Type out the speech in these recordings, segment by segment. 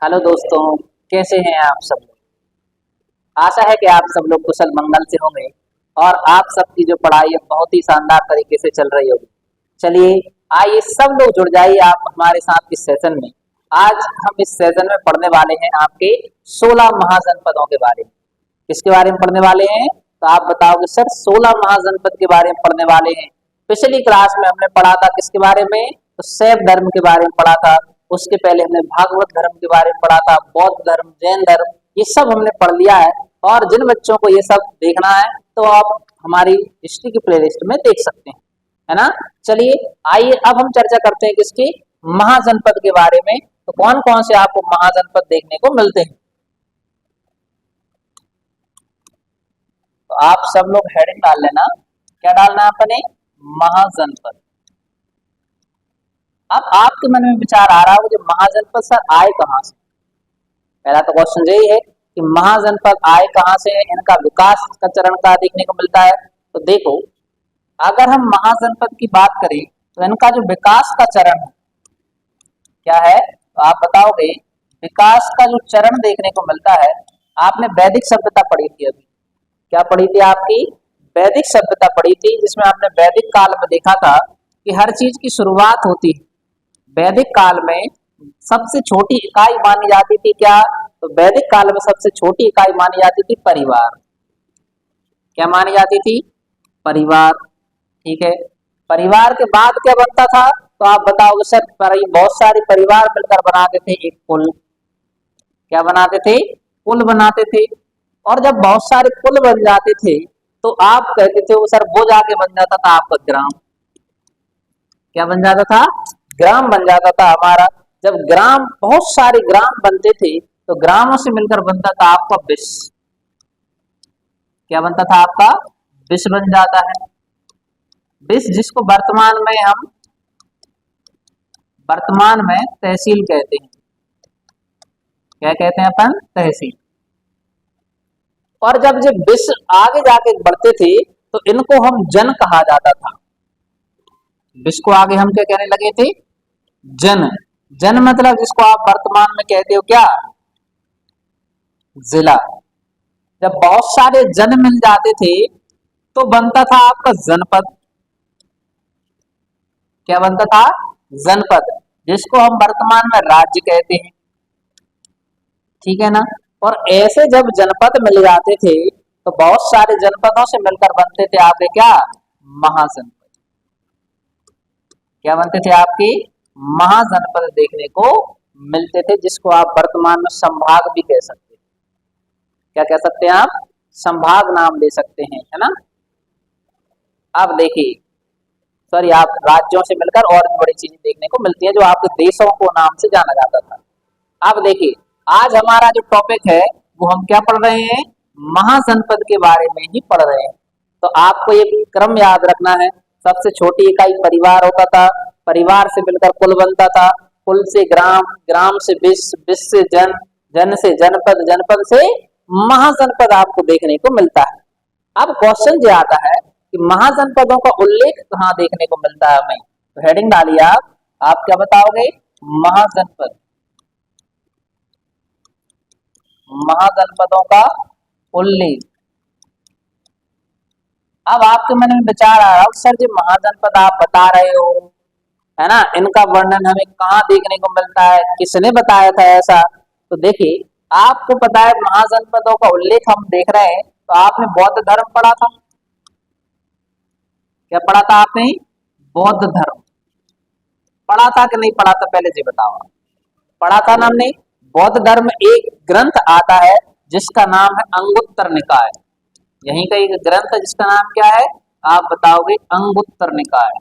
Hello दोस्तों, कैसे हैं आप सब लोग। आशा है कि आप सब लोग कुशल मंगल से होंगे और आप सबकी जो पढ़ाई है बहुत ही शानदार तरीके से चल रही होगी। चलिए, आइए सब लोग जुड़ जाइए आप हमारे साथ इस सेशन में। आज हम इस सेशन में पढ़ने वाले हैं आपके 16 महाजनपदों के बारे में। किसके बारे में पढ़ने वाले हैं? तो आप बताओगे सर 16 महाजनपद के बारे में पढ़ने वाले हैं। पिछली क्लास में हमने पढ़ा था किसके बारे में? तो शैव धर्म के बारे में पढ़ा था। उसके पहले हमने भागवत धर्म के बारे में पढ़ा था, बौद्ध धर्म, जैन धर्म, ये सब हमने पढ़ लिया है। और जिन बच्चों को ये सब देखना है तो आप हमारी हिस्ट्री की प्लेलिस्ट में देख सकते हैं, है ना। चलिए, आइए अब हम चर्चा करते हैं किसकी? महाजनपद के बारे में। तो कौन कौन से आपको महाजनपद देखने को मिलते हैं? तो आप सब लोग हेडिंग डाल लेना। क्या डालना है अपने? महाजनपद। अब आपके मन में विचार आ रहा होगा कि महाजनपद सर आए कहाँ से। पहला तो क्वेश्चन यही है कि महाजनपद आए कहाँ से, इनका विकास का चरण का देखने को मिलता है। तो देखो, अगर हम महाजनपद की बात करें तो इनका जो विकास का चरण है क्या है, तो आप बताओगे। विकास का जो चरण देखने को मिलता है, आपने वैदिक सभ्यता पढ़ी थी अभी। क्या पढ़ी थी आपकी? वैदिक सभ्यता पढ़ी थी, जिसमें आपने वैदिक काल में देखा था कि हर चीज की शुरुआत होती है। वैदिक काल में सबसे छोटी इकाई मानी जाती थी क्या? तो वैदिक काल में सबसे छोटी इकाई मानी जाती थी परिवार। क्या मानी जाती थी? परिवार। ठीक है। परिवार के बाद क्या बनता था? तो आप बताओगे सर बहुत सारे परिवार मिलकर बनाते थे एक कुल। क्या बनाते थे? कुल बनाते थे। और जब बहुत सारे कुल बन जाते थे तो आप कहते थे वो सर वो जाके बन जाता था आपका ग्राम। क्या बन जाता था? ग्राम बन जाता था हमारा। जब ग्राम, बहुत सारे ग्राम बनते थे तो ग्रामों से मिलकर बनता था आपका विश्व। क्या बनता था आपका? विश्व बन जाता है। विश्व जिसको वर्तमान में तहसील कहते हैं। क्या कहते हैं अपन? तहसील। और जब ये विश्व आगे जाके बढ़ते थे तो इनको हम जन कहा जाता था। विश्व को आगे हम क्या कहने लगे थे? जन। जन मतलब जिसको आप वर्तमान में कहते हो क्या? जिला। जब बहुत सारे जन मिल जाते थे तो बनता था आपका जनपद। क्या बनता था? जनपद, जिसको हम वर्तमान में राज्य कहते हैं। ठीक है ना। और ऐसे जब जनपद मिल जाते थे तो बहुत सारे जनपदों से मिलकर बनते थे आपके क्या? महाजनपद। क्या बनते थे आपके? महाजनपद देखने को मिलते थे, जिसको आप वर्तमान में संभाग भी कह सकते हैं। क्या कह सकते हैं आप? संभाग नाम दे सकते हैं, है ना। अब देखिए, सॉरी, आप राज्यों से मिलकर और भी बड़ी चीजें देखने को मिलती है जो आपके देशों को नाम से जाना जाता था। अब देखिए, आज हमारा जो टॉपिक है वो हम क्या पढ़ रहे हैं? महाजनपद के बारे में ही पढ़ रहे हैं। तो आपको ये क्रम याद रखना है। सबसे छोटी इकाई परिवार होता था, परिवार से मिलकर कुल बनता था, कुल से ग्राम, ग्राम से विश्व, विश्व से जन, जन से जनपद, जनपद से महाजनपद आपको देखने को मिलता है। अब क्वेश्चन ये आता है कि महाजनपदों का उल्लेख कहाँ देखने को मिलता है हमें। तो हेडिंग डालिए आप क्या बताओगे? महाजनपद। महाजनपदों का उल्लेख। अब आपके मन में विचार आ रहा हो सर जी महाजनपद आप बता रहे हो, है ना, इनका वर्णन हमें कहाँ देखने को मिलता है, किसने बताया था ऐसा? तो देखिए, आपको पता है महाजनपदों का उल्लेख हम देख रहे हैं तो आपने बौद्ध धर्म पढ़ा था। क्या पढ़ा था आपने? बौद्ध धर्म पढ़ा था कि नहीं पढ़ा था, पहले जी बताओ। पढ़ा था ना हमने। बौद्ध धर्म एक ग्रंथ आता है जिसका नाम है अंगुत्तर निकाय। यहीं का एक ग्रंथ है जिसका नाम क्या है? आप बताओगे? अंगुत्तर निकाय।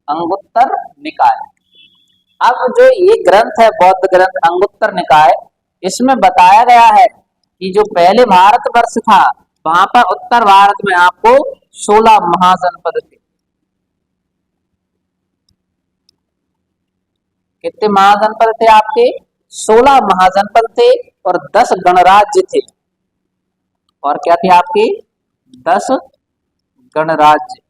अंगुत्तर निकाय। अब जो ये ग्रंथ है बौद्ध ग्रंथ अंगुत्तर निकाय, इसमें बताया गया है कि जो पहले भारतवर्ष था वहां पर उत्तर भारत में आपको 16 महाजनपद थे। कितने महाजनपद थे आपके? 16 महाजनपद थे और 10 गणराज्य थे। और क्या थे आपके? 10 गणराज्य।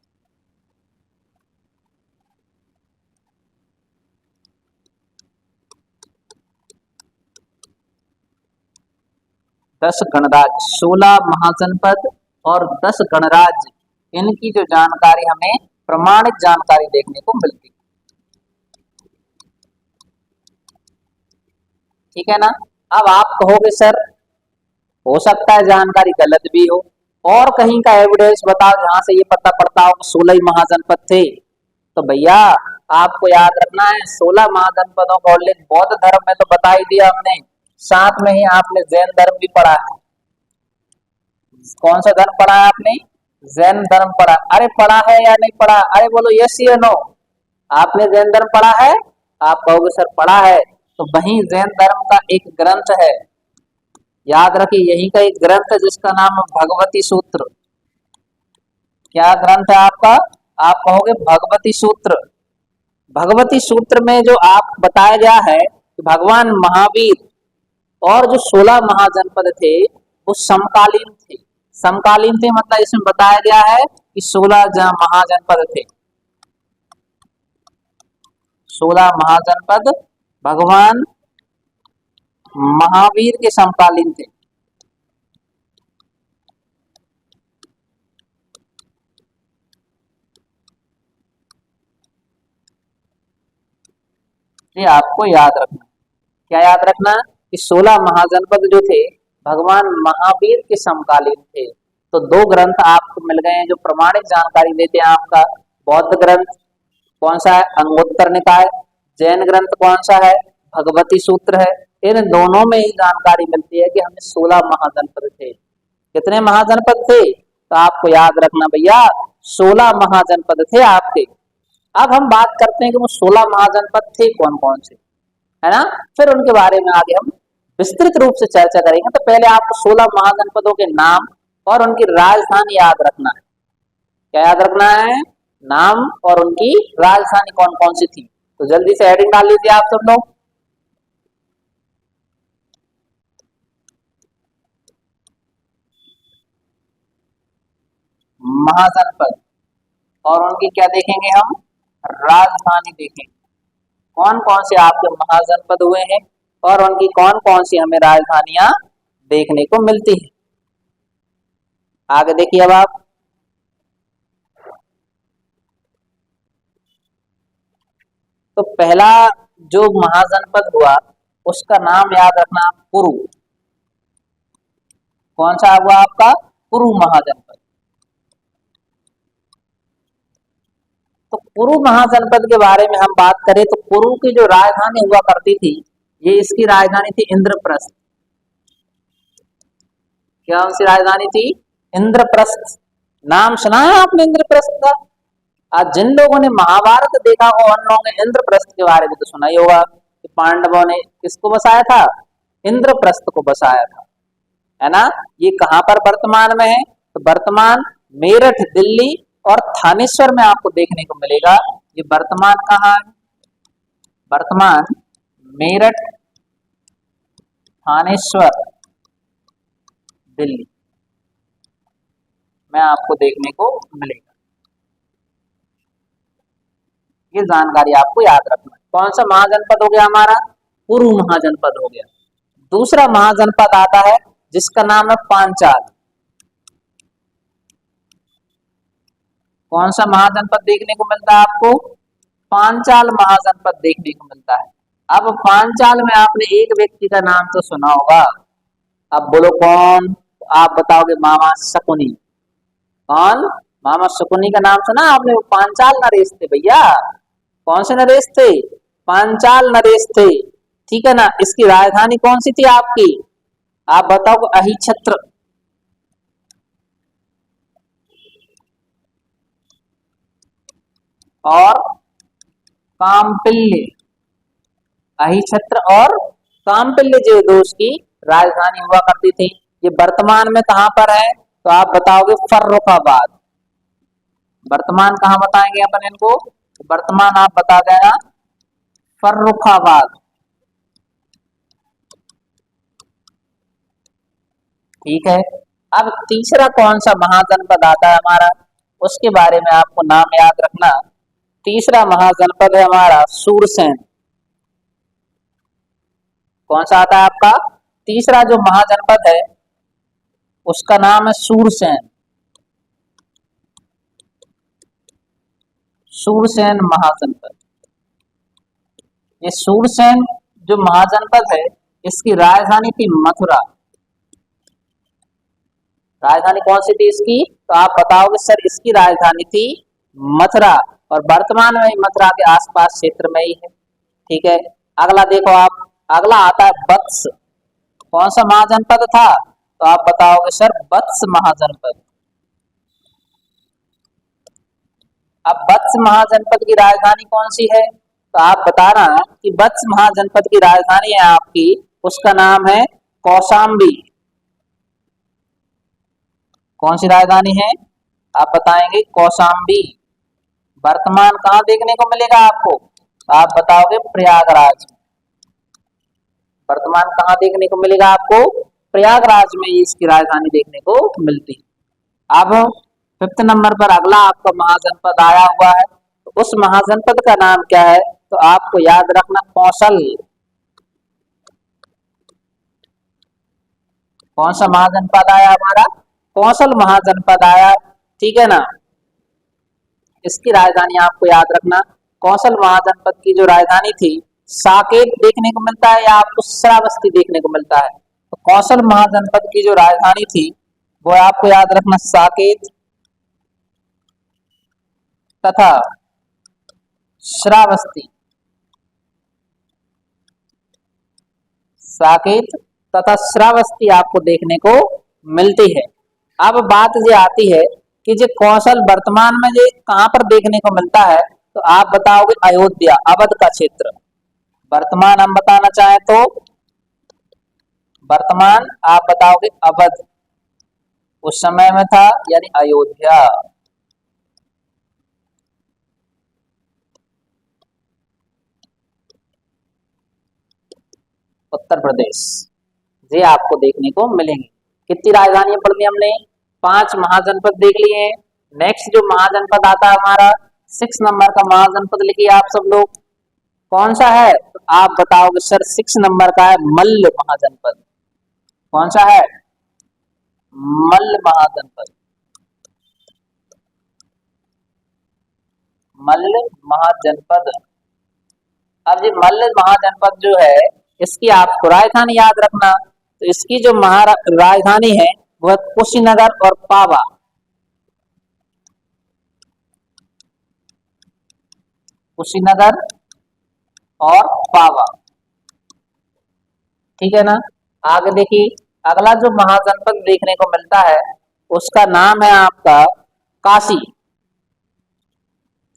10 गणराज्य, 16 महाजनपद और 10 गणराज्य, इनकी जो जानकारी हमें प्रमाणित जानकारी देखने को मिलती है। ठीक है ना। अब आप कहोगे सर हो सकता है जानकारी गलत भी हो, और कहीं का एविडेंस बताओ जहां से ये पता पड़ता हो 16 ही महाजनपद थे। तो भैया आपको याद रखना है 16 महाजनपदों का उल्लेख बौद्ध धर्म में तो बता ही दिया हमने, साथ में ही आपने जैन धर्म भी पढ़ा है। कौन सा धर्म पढ़ा है आपने? जैन धर्म पढ़ा। अरे पढ़ा है या नहीं पढ़ा? अरे बोलो यस या नो। आपने जैन धर्म पढ़ा है? आप कहोगे सर पढ़ा है। तो वही जैन धर्म का एक ग्रंथ है, याद रखिए यही का एक ग्रंथ है जिसका नाम है भगवती सूत्र। क्या ग्रंथ है आपका? आप कहोगे भगवती सूत्र। भगवती सूत्र में जो आप बताया गया है कि भगवान महावीर और जो 16 महाजनपद थे वो समकालीन थे। समकालीन थे मतलब इसमें बताया गया है कि 16 महाजनपद थे। 16 महाजनपद भगवान महावीर के समकालीन थे। ये आपको याद रखना। क्या याद रखना? कि 16 महाजनपद जो थे भगवान महावीर के समकालीन थे। तो दो ग्रंथ आपको मिल गए हैं जो प्रमाणिक जानकारी देते हैं आपका। बौद्ध ग्रंथ कौन सा है? अंगुत्तर निकाय। जैन ग्रंथ कौन सा है? भगवती सूत्र है। इन दोनों में ही जानकारी मिलती है कि हमें 16 महाजनपद थे। कितने महाजनपद थे? तो आपको याद रखना भैया 16 महाजनपद थे आपके। अब हम बात करते हैं कि वो 16 महाजनपद थे कौन कौन से, है ना। फिर उनके बारे में आगे हम विस्तृत रूप से चर्चा करेंगे। तो पहले आपको 16 महाजनपदों के नाम और उनकी राजधानी याद रखना है। क्या याद रखना है? नाम और उनकी राजधानी कौन कौन सी थी। तो जल्दी से हेडिंग डाल लीजिए आप सब लोग। महाजनपद और उनकी क्या देखेंगे हम? राजधानी देखेंगे। कौन कौन से आपके महाजनपद हुए हैं और उनकी कौन कौन सी हमें राजधानियां देखने को मिलती है। आगे देखिए अब आप। तो पहला जो महाजनपद हुआ उसका नाम याद रखना कुरु। कौन सा हुआ आपका? कुरु महाजनपद। तो कुरु महाजनपद के बारे में हम बात करें तो कुरु की जो राजधानी हुआ करती थी, ये इसकी राजधानी थी इंद्रप्रस्थ। क्या सी राजधानी थी? इंद्रप्रस्थ। नाम सुना है आपने इंद्रप्रस्थ का? आज जिन लोगों ने महाभारत देखा हो उन लोगों ने इंद्रप्रस्थ के बारे में तो सुना ही होगा कि पांडवों ने किसको बसाया था? इंद्रप्रस्थ को बसाया था, है ना। ये कहां पर वर्तमान में है? तो वर्तमान मेरठ, दिल्ली और थानेश्वर में आपको देखने को मिलेगा। ये वर्तमान कहाँ है? वर्तमान मेरठ, थानेश्वर, दिल्ली में आपको देखने को मिलेगा। ये जानकारी आपको याद रखना है। कौन सा महाजनपद हो गया हमारा? कुरु महाजनपद हो गया। दूसरा महाजनपद आता है जिसका नाम है पांचाल। कौन सा महाजनपद देखने को मिलता है आपको? पांचाल महाजनपद देखने को मिलता है। अब पांचाल में आपने एक व्यक्ति का नाम तो सुना होगा। अब बोलो कौन? आप बताओगे मामा शकुनी। कौन? मामा शकुनी का नाम सुना आपने? वो पांचाल नरेश थे भैया। कौन से नरेश थे? पांचाल नरेश थे। ठीक है ना। इसकी राजधानी कौन सी थी आपकी? आप बताओ। अहिछत्र। और कामपिल्य। अहिछत्र और कामपिल्य जो दोष की राजधानी हुआ करती थी। ये वर्तमान में कहां पर है? तो आप बताओगे फर्रुखाबाद। वर्तमान कहां बताएंगे अपन इनको? वर्तमान आप बता देना फर्रुखाबाद। ठीक है। अब तीसरा कौन सा महाजनपद आता है हमारा, उसके बारे में आपको नाम याद रखना। तीसरा महाजनपद है हमारा सूरसेन। कौन सा आता है आपका? तीसरा जो महाजनपद है उसका नाम है सूरसेन। सूरसेन महाजनपद। ये सूरसेन जो महाजनपद है इसकी राजधानी थी मथुरा। राजधानी कौन सी थी इसकी? तो आप बताओगे सर इसकी राजधानी थी मथुरा, और वर्तमान में मथुरा के आसपास क्षेत्र में ही है। ठीक है, अगला देखो आप, अगला आता है वत्स। कौन सा महाजनपद था? तो आप बताओगे सर वत्स महाजनपद। अब वत्स महाजनपद की राजधानी कौन सी है? तो आप बता रहा है कि वत्स महाजनपद की राजधानी है आपकी, उसका नाम है कौशाम्बी। कौन सी राजधानी है? आप बताएंगे कौशाम्बी। वर्तमान कहाँ देखने को मिलेगा आपको? तो आप बताओगे प्रयागराज। वर्तमान कहाँ देखने को मिलेगा आपको? प्रयागराज में इसकी राजधानी देखने को मिलती। अब 5th नंबर पर अगला आपका महाजनपद आया हुआ है, तो उस महाजनपद का नाम क्या है? तो आपको याद रखना कौशल। कौन सा महाजनपद आया हमारा? कौशल महाजनपद आया। ठीक है ना, इसकी राजधानी आपको याद रखना। कौशल महाजनपद की जो राजधानी थी, साकेत देखने को मिलता है या आपको श्रावस्ती देखने को मिलता है? तो कौशल महाजनपद की जो राजधानी थी वो आपको याद रखना साकेत तथा श्रावस्ती। साकेत तथा श्रावस्ती आपको देखने को मिलती है। अब बात ये आती है कि जो कौशल वर्तमान में ये कहां पर देखने को मिलता है? तो आप बताओगे अयोध्या, अवध का क्षेत्र। वर्तमान हम बताना चाहें तो वर्तमान आप बताओगे अवध, उस समय में था यानी अयोध्या। उत्तर प्रदेश, ये आपको देखने को मिलेंगे। कितनी राजधानियां पढ़ ली हमने? 5 महाजनपद देख लिए हैं। नेक्स्ट जो महाजनपद आता है हमारा 6 नंबर का महाजनपद लिखिए आप सब लोग। कौन सा है? तो आप बताओगे सर 6 नंबर का है मल्ल महाजनपद। कौन सा है? मल्ल महाजनपद। मल्ल महाजनपद। अब ये मल्ल महाजनपद जो है इसकी आपको राजधानी याद रखना। तो इसकी जो राजधानी है वह कुशीनगर और पावा। कुशीनगर और पावा। ठीक है ना। आगे देखिए, अगला जो महाजनपद देखने को मिलता है उसका नाम है आपका काशी।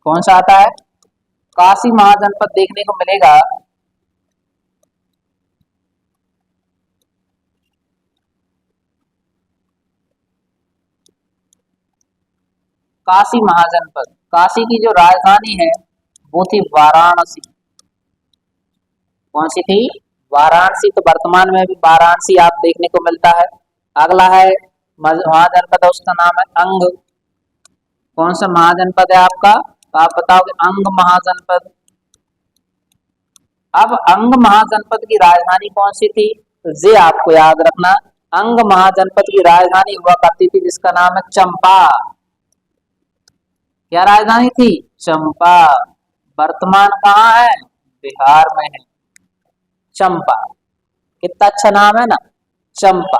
कौन सा आता है? काशी महाजनपद देखने को मिलेगा। काशी महाजनपद। काशी की जो राजधानी है वो थी वाराणसी। कौन सी थी? वाराणसी। तो वर्तमान में भी वाराणसी आप देखने को मिलता है। अगला है महाजनपद, उसका नाम है अंग। कौन सा महाजनपद है आपका? तो आप बताओगे अंग महाजनपद। अब अंग महाजनपद की राजधानी कौन सी थी? तो ये आपको याद रखना, अंग महाजनपद की राजधानी हुआ करती थी जिसका नाम है चंपा। क्या राजधानी थी? चंपा। वर्तमान कहाँ है? बिहार में है चंपा। कितना अच्छा नाम है ना, चंपा।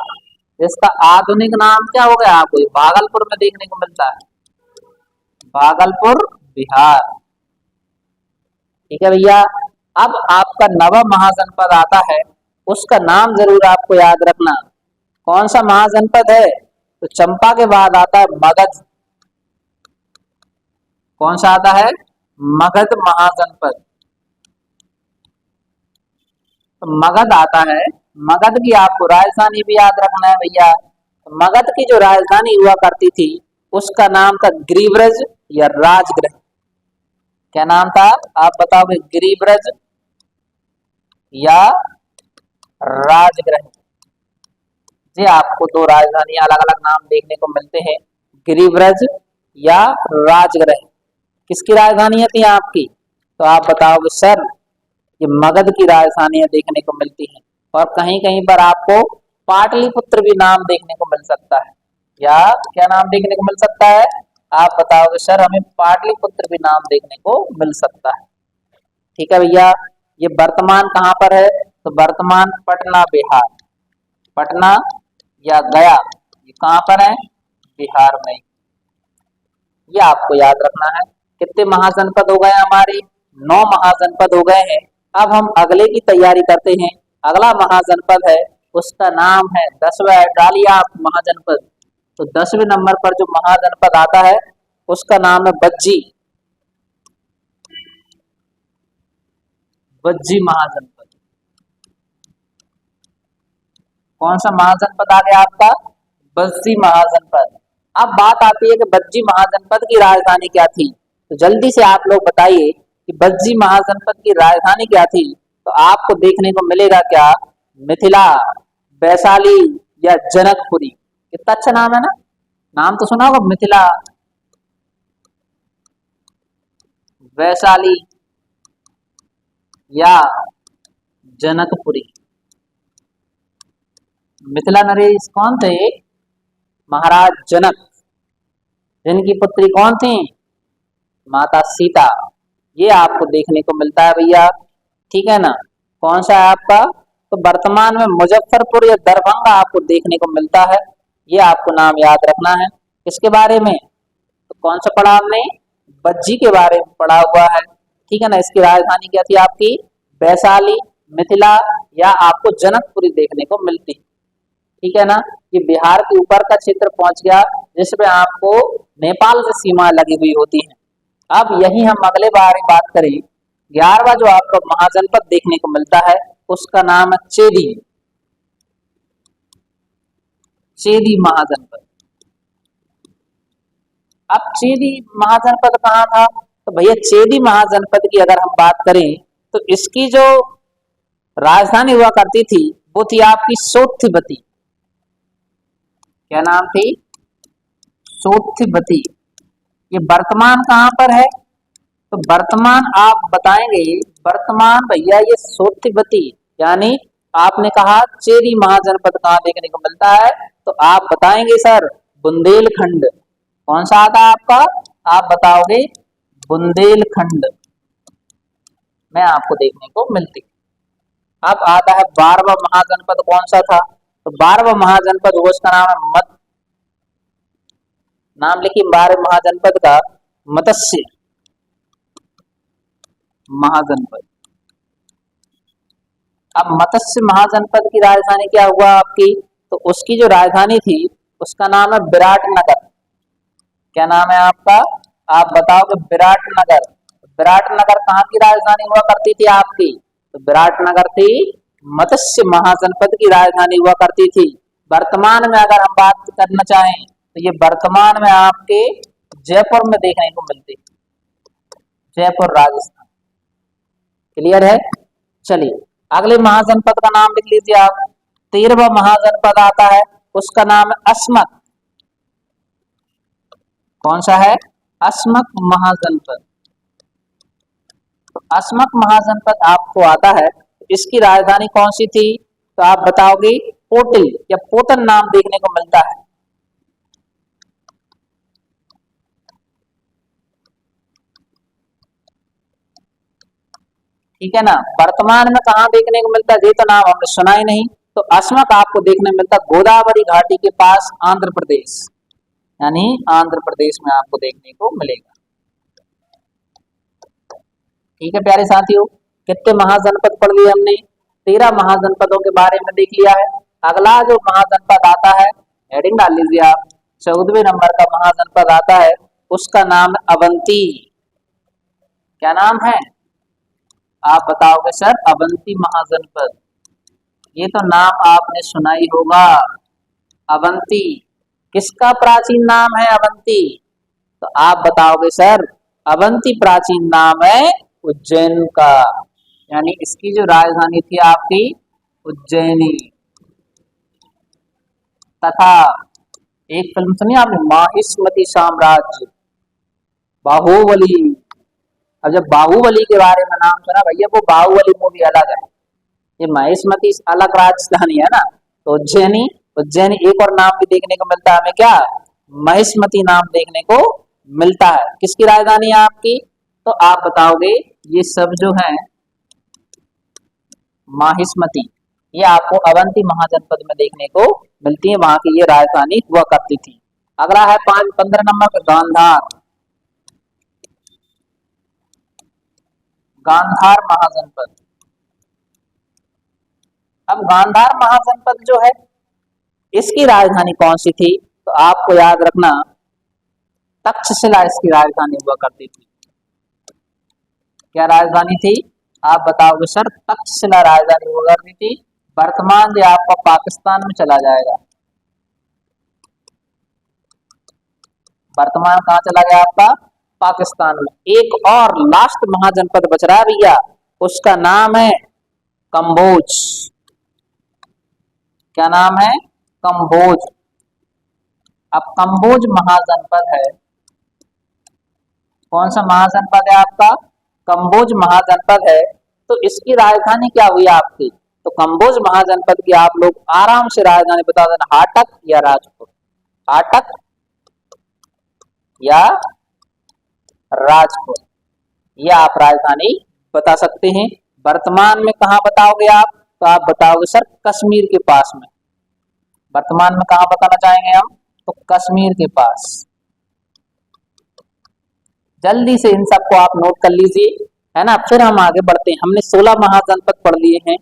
इसका आधुनिक नाम क्या हो गया आपको? भागलपुर में देखने को मिलता है, भागलपुर बिहार। ठीक है भैया। अब आपका नवा महाजनपद आता है, उसका नाम जरूर आपको याद रखना। कौन सा महाजनपद है? तो चंपा के बाद आता है मगध। कौन सा आता है? मगध महाजनपद। तो मगध आता है। मगध की आपको राजधानी भी याद रखना है भैया। तो मगध की जो राजधानी हुआ करती थी उसका नाम था गिरिब्रज या राजगृह। क्या नाम था? आप बताओगे गिरिब्रज या राजगृह। ये आपको दो राजधानी अलग अलग नाम देखने को मिलते हैं, गिरिब्रज या राजगृह। किसकी राजधानी थी आपकी? तो आप बताओगे सर ये मगध की राजधानियां देखने को मिलती हैं। और कहीं कहीं पर आपको पाटलिपुत्र भी नाम देखने को मिल सकता है। या क्या नाम देखने को मिल सकता है? आप बताओगे सर हमें पाटलिपुत्र भी नाम देखने को मिल सकता है। ठीक है भैया, ये वर्तमान कहाँ पर है? तो वर्तमान पटना बिहार, पटना या गया ये कहाँ पर है? बिहार में। ये आपको याद रखना है। कितने महाजनपद हो गए हमारे? 9 महाजनपद हो गए हैं। अब हम अगले की तैयारी करते हैं। अगला महाजनपद है, उसका नाम है 10वां, डालिए आप महाजनपद। तो 10वें नंबर पर जो महाजनपद आता है उसका नाम है बज्जी, बज्जी महाजनपद। कौन सा महाजनपद आ गया आपका? बज्जी महाजनपद। अब बात आती है कि बज्जी महाजनपद की राजधानी क्या थी। तो जल्दी से आप लोग बताइए कि बज्जी महाजनपद की राजधानी क्या थी। तो आपको देखने को मिलेगा क्या? मिथिला, वैशाली या जनकपुरी। कितना अच्छा नाम है ना, नाम तो सुना होगा, मिथिला, वैशाली या जनकपुरी। मिथिला नरेश कौन थे? महाराज जनक, जिनकी पुत्री कौन थी? माता सीता। ये आपको देखने को मिलता है भैया। ठीक है ना, कौन सा है आपका? तो वर्तमान में मुजफ्फरपुर या दरभंगा आपको देखने को मिलता है। ये आपको नाम याद रखना है। किसके बारे में? तो कौन सा पढ़ा हमने? बज्जी के बारे में पढ़ा हुआ है। ठीक है ना, इसकी राजधानी क्या थी आपकी? वैशाली, मिथिला या आपको जनकपुरी देखने को मिलती। ठीक है ना, ये बिहार के ऊपर का क्षेत्र पहुंच गया जिसमें आपको नेपाल से सीमा लगी हुई होती है। अब यही हम अगले बार बात करें। 11वां जो आपको महाजनपद देखने को मिलता है उसका नाम है चेदी, चेदी महाजनपद। अब चेदी महाजनपद कहाँ था? तो भैया चेदी महाजनपद की अगर हम बात करें तो इसकी जो राजधानी हुआ करती थी वो थी आपकी सोत्थिबती। क्या नाम थी? सोत्थिबती। ये वर्तमान कहाँ पर है? तो वर्तमान आप बताएंगे, वर्तमान भैया ये सोत्थिबती, यानी आपने कहा चेदी महाजनपद कहाँ देखने को मिलता है, तो आप बताएंगे सर बुंदेलखंड। कौन सा आता है आपका? आप बताओगे बुंदेलखंड में आपको देखने को मिलती। अब आता है 12वां महाजनपद, कौन सा था? तो 12वां महाजनपद वो उसका नाम है नाम लिखिए 12वें महाजनपद का, मत्स्य महाजनपद। अब मत्स्य महाजनपद की राजधानी क्या हुआ आपकी? तो उसकी जो राजधानी थी उसका नाम है विराटनगर। क्या नाम है आपका? आप बताओगे विराटनगर। विराटनगर कहाँ की राजधानी हुआ करती थी आपकी? तो विराटनगर थी मत्स्य महाजनपद की राजधानी हुआ करती थी। वर्तमान में अगर हम बात करना चाहें तो ये वर्तमान में आपके जयपुर में देखने को मिलती, जयपुर राजस्थान। क्लियर है? चलिए अगले महाजनपद का नाम लिख लीजिए आप। 13वां महाजनपद आता है उसका नाम है अस्मक। कौन सा है? अस्मक महाजनपद। तो अस्मक महाजनपद आपको आता है, इसकी राजधानी कौन सी थी? तो आप बताओगे पोटिल या पोतन नाम देखने को मिलता है। ठीक है ना, वर्तमान में कहाँ देखने को मिलता है ये तो नाम हमने सुना ही नहीं। तो अस्मक आपको देखने मिलता गोदावरी घाटी के पास, आंध्र प्रदेश, यानी आंध्र प्रदेश में आपको देखने को मिलेगा। ठीक है प्यारे साथियों, कितने महाजनपद पढ़ लिए हमने? 13 महाजनपदों के बारे में देख लिया है। अगला जो महाजनपद आता है, हेडिंग डाल लीजिए आप, 14वें नंबर का महाजनपद आता है उसका नाम है अवंती। क्या नाम है? आप बताओगे सर अवंती महाजनपद। ये तो नाम आपने सुना ही होगा, अवंती। किसका प्राचीन नाम है अवंती? तो आप बताओगे सर अवंती प्राचीन नाम है उज्जैन का, यानी इसकी जो राजधानी थी आपकी उज्जैनी। तथा एक फिल्म सुनी आपने, माहिष्मती साम्राज्य, बाहुबली। अब जब बाहुबली के बारे में नाम सुना भैया, वो बाहुबली मूवी अलग है, ये महिष्मती अलग राजधानी है ना, तो उज्जैनी, उज्जैनी एक और नाम भी देखने को मिलता है हमें, क्या, महिष्मती नाम देखने को मिलता है। किसकी राजधानी है आपकी, तो आप बताओगे ये सब जो है माहिष्मती, ये आपको अवंती महाजनपद में देखने को मिलती है, वहां की ये राजधानी हुआ करती थी। अगला है 15 नंबर पर गांधार, गांधार महाजनपद। अब गांधार महाजनपद जो है इसकी राजधानी कौन सी थी, तो आपको याद रखना तक्षशिला इसकी राजधानी हुआ करती थी। क्या राजधानी थी, आप बताओगे सर, तक्षशिला राजधानी हुआ करती थी। वर्तमान जो आपका पाकिस्तान में चला जाएगा, वर्तमान कहाँ चला गया आपका, पाकिस्तान में। एक और लास्ट महाजनपद बच रहा है भैया, उसका नाम है कंबोज। क्या नाम है, कंबोज। अब कंबोज महाजनपद है, कौन सा महाजनपद है आपका, कंबोज महाजनपद है। तो इसकी राजधानी क्या हुई आपकी, तो कंबोज महाजनपद की आप लोग आराम से राजधानी बता देना, हाटक या राजपुर, हाटक या राजपुर, यह आप राजधानी बता सकते हैं। वर्तमान में कहां बताओगे आप, तो आप बताओगे सर कश्मीर के पास में। वर्तमान में कहां बताना चाहेंगे हम, तो कश्मीर के पास। जल्दी से इन सबको आप नोट कर लीजिए, है ना। फिर हम आगे बढ़ते हैं। हमने 16 महाजनपद पढ़ लिए हैं,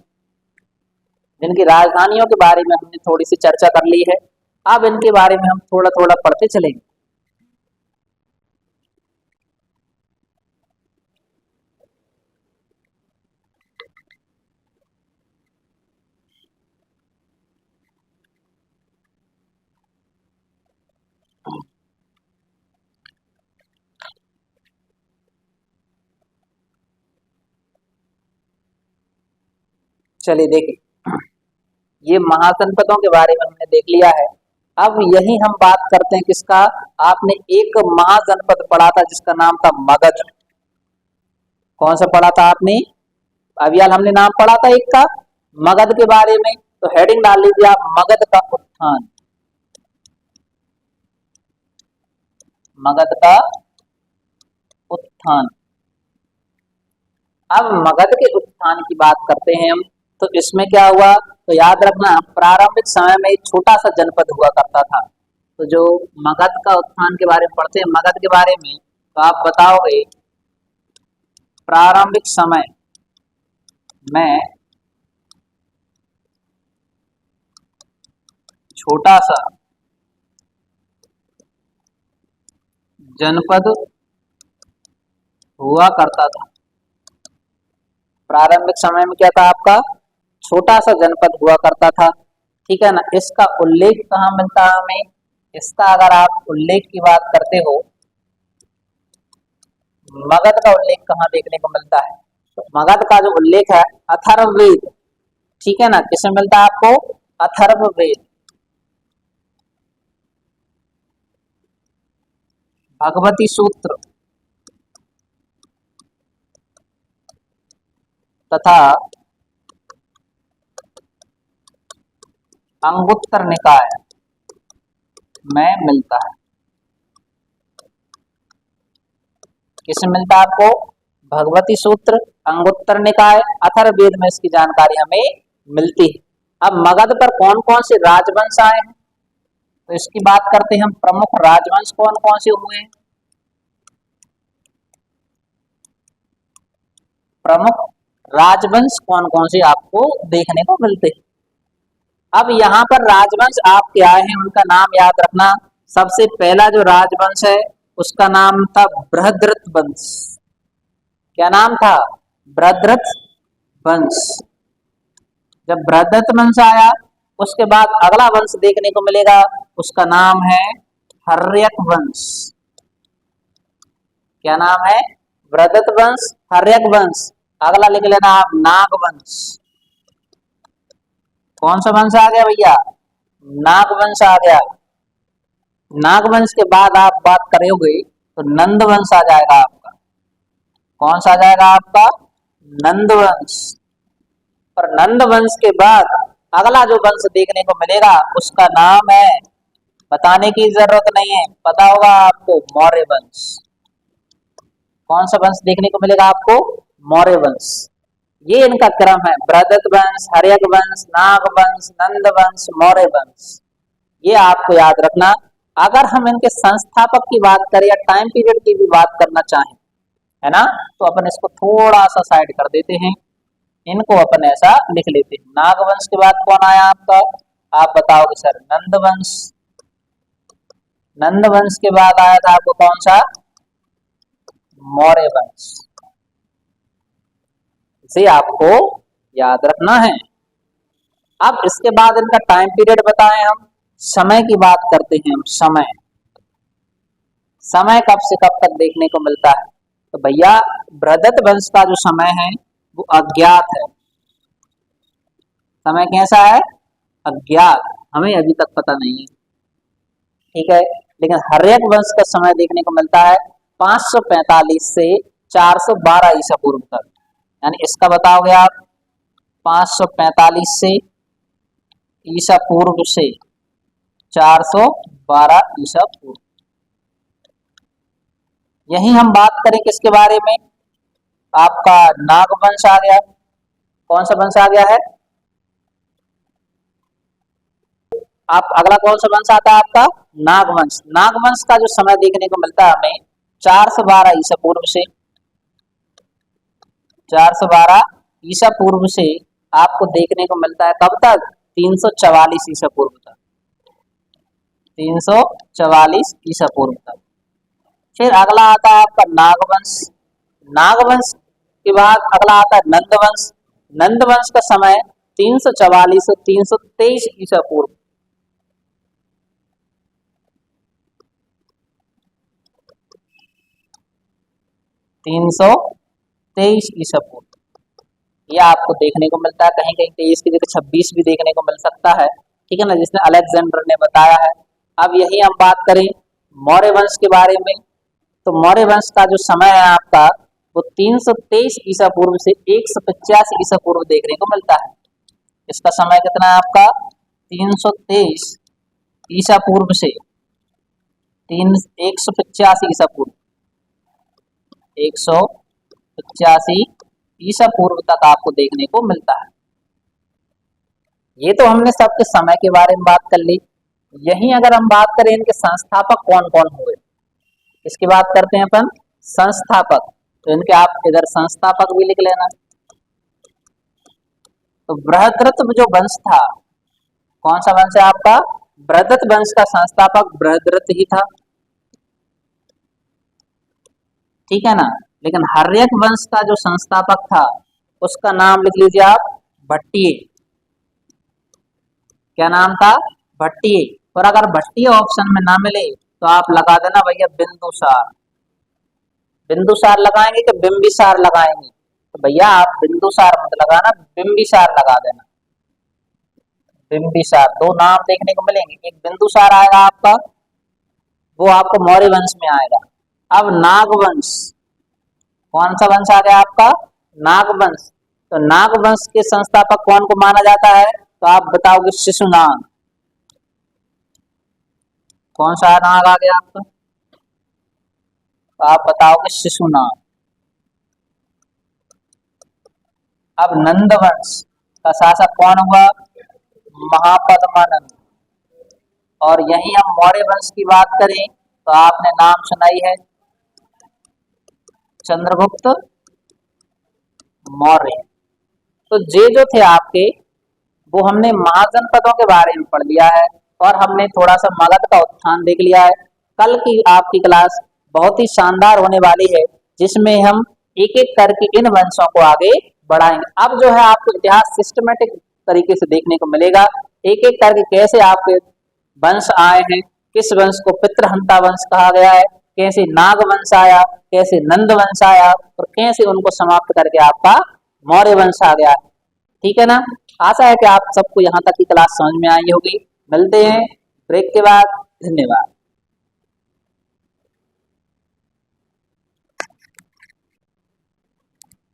जिनकी राजधानियों के बारे में हमने थोड़ी सी चर्चा कर ली है। अब इनके बारे में हम थोड़ा थोड़ा पढ़ते चलेंगे। चलिए देखिए, ये महाजनपदों के बारे में हमने देख लिया है। अब यही हम बात करते हैं किसका, आपने एक महाजनपद पढ़ा था जिसका नाम था मगध। कौन सा पढ़ा था आपने, अभी हाल हमने नाम पढ़ा था एक का, मगध के बारे में। तो हेडिंग डाल लीजिए आप, मगध का उत्थान, मगध का उत्थान। अब मगध के उत्थान की बात करते हैं हम, तो इसमें क्या हुआ, तो याद रखना प्रारंभिक समय में एक छोटा सा जनपद हुआ करता था। तो जो मगध का उत्थान के बारे में पढ़ते हैं, मगध के बारे में, तो आप बताओगे प्रारंभिक समय में छोटा सा जनपद हुआ करता था। प्रारंभिक समय में क्या था आपका, छोटा सा जनपद हुआ करता था, ठीक है ना। इसका उल्लेख कहाँ मिलता है हमें, इसका अगर आप उल्लेख की बात करते हो, मगध का उल्लेख कहाँ देखने को मिलता है, तो मगध का जो उल्लेख है अथर्ववेद, ठीक है ना। किसमें मिलता है आपको, अथर्ववेद, भगवती सूत्र तथा अंगुत्तर निकाय में मिलता है। किसमें मिलता है आपको, भगवती सूत्र, अंगुत्तर निकाय, अथर्ववेद में इसकी जानकारी हमें मिलती है। अब मगध पर कौन कौन से राजवंश आए हैं, तो इसकी बात करते हैं हम। प्रमुख राजवंश कौन कौन से हुए हैं, प्रमुख राजवंश कौन कौन से आपको देखने को मिलते हैं। अब यहाँ पर राजवंश आपके आए हैं, उनका नाम याद रखना। सबसे पहला जो राजवंश है उसका नाम था बृहद्रथ वंश। क्या नाम था, बृहद्रथ वंश। जब बृहद्रथ वंश आया, उसके बाद अगला वंश देखने को मिलेगा, उसका नाम है हर्यक वंश। क्या नाम है, बृहद्रथ वंश, हर्यक वंश। अगला लिख लेना आप, नाग वंश। कौन सा वंश आ गया भैया, नाग वंश आ गया। नाग वंश के बाद आप बात करोगे तो नंद वंश आ जाएगा आपका। कौन सा आ जाएगा आपका, नंद वंश। और नंद वंश के बाद अगला जो वंश देखने को मिलेगा उसका नाम है, बताने की जरूरत नहीं है, पता होगा आपको, मौर्य वंश। कौन सा वंश देखने को मिलेगा आपको? मौर्य वंश। ये इनका क्रम है, बृहद्रथ वंश, हर्यक वंश, नाग वंश, नंद वंश, मौर्य वंश। ये आपको याद रखना। अगर हम इनके संस्थापक की बात करें या टाइम पीरियड की भी बात करना चाहें, है ना, तो अपन इसको थोड़ा सा साइड कर देते हैं, इनको अपन ऐसा लिख लेते हैं। नाग वंश के बाद कौन आया आपका? आप बताओगे सर, नंद वंश। नंद वंश के बाद आया था आपको कौन सा? मौर्य वंश। इसे आपको याद रखना है। अब इसके बाद इनका टाइम पीरियड बताएं हम, समय की बात करते हैं हम। समय, समय कब से कब तक देखने को मिलता है? तो भैया बृहद्रथ वंश का जो समय है वो अज्ञात है। समय कैसा है? अज्ञात, हमें अभी तक पता नहीं है, ठीक है। लेकिन हर्यक वंश का समय देखने को मिलता है 545 से 412 ईसा पूर्व तक। यानी इसका बताओगे आप, 545 से ईसा पूर्व से 412 ईसा पूर्व। यही हम बात करें किसके बारे में? आपका नाग वंश आ गया। कौन सा वंश आ गया है? आप अगला कौन सा वंश आता है आपका? नाग वंश। नाग वंश का जो समय देखने को मिलता है हमें 412 ईसा पूर्व से, 412 ईसा पूर्व से आपको देखने को मिलता है कब तक? 344 ईसा पूर्व तक, 344 ईसा पूर्व तक। फिर अगला आता है आपका नागवंश। नागवंश के बाद अगला आता है नंदवंश। नंदवंश का समय 344 से 323 ईसा पूर्व। तीन सौ तेईस ईसा पूर्व यह आपको देखने को मिलता है। कहीं कहीं 23 की जगह 26 भी देखने को मिल सकता है, ठीक है ना, जिसने अलेक्जेंडर ने बताया है। अब यही हम बात करें मौर्य वंश के बारे में, तो मौर्य वंश का जो समय है आपका वो 323 ईसा पूर्व से 185 ईसा पूर्व देखने को मिलता है। इसका समय कितना है आपका? 323 ईसा पूर्व से 185 ईसा पूर्व, 185 ईसा पूर्व तक आपको देखने को मिलता है। ये तो हमने सबके समय के बारे में बात कर ली। यहीं अगर हम बात करें इनके संस्थापक कौन कौन हुए, इसकी बात करते हैं अपन, संस्थापक। तो इनके आप इधर संस्थापक भी लिख लेना। तो बृहद्रथ जो वंश था, कौन सा वंश है आपका? बृहद्रथ वंश का संस्थापक बृहद्रथ ही था, ठीक है ना। लेकिन हर्यक वंश का जो संस्थापक था उसका नाम लिख लीजिए आप, भट्टिय। क्या नाम था? भट्टिय। और अगर भट्टिय ऑप्शन में ना मिले तो आप लगा देना भैया बिंदुसार। बिंदुसार लगाएंगे कि बिंबिसार लगाएंगे? तो भैया आप बिंदुसार मत लगाना, बिंबिसार लगा देना। बिंबिसार, दो नाम देखने को मिलेंगे, एक बिंदुसार आएगा आपका, वो आपको मौर्य वंश में आएगा। अब नागवंश, कौन सा वंश आ गया आपका? नागवंश। तो नागवंश के संस्थापक कौन को माना जाता है? तो आप बताओगे शिशुनाग। कौन सा नाग आ गया आपका? तो आप बताओगे शिशुनाग। अब नंदवंश का शासक कौन हुआ? महापद्मानंद। और यही हम मौर्य वंश की बात करें तो आपने नाम सुनाई है चंद्रगुप्त मौर्य। तो ये जो थे आपके, वो हमने महाजनपदों के बारे में पढ़ लिया है और हमने थोड़ा सा मगध का उत्थान देख लिया है। कल की आपकी क्लास बहुत ही शानदार होने वाली है, जिसमें हम एक एक करके इन वंशों को आगे बढ़ाएंगे। अब जो है आपको इतिहास सिस्टमेटिक तरीके से देखने को मिलेगा, एक एक करके कैसे आपके वंश आए हैं, किस वंश को पितृहंता वंश कहा गया है, कैसे नाग वंश आया, कैसे नंद वंश आया और कैसे उनको समाप्त करके आपका मौर्य वंश आ गया। ठीक है ना। आशा है कि आप सबको यहाँ तक की क्लास समझ में आई होगी। मिलते हैं ब्रेक के बाद। धन्यवाद।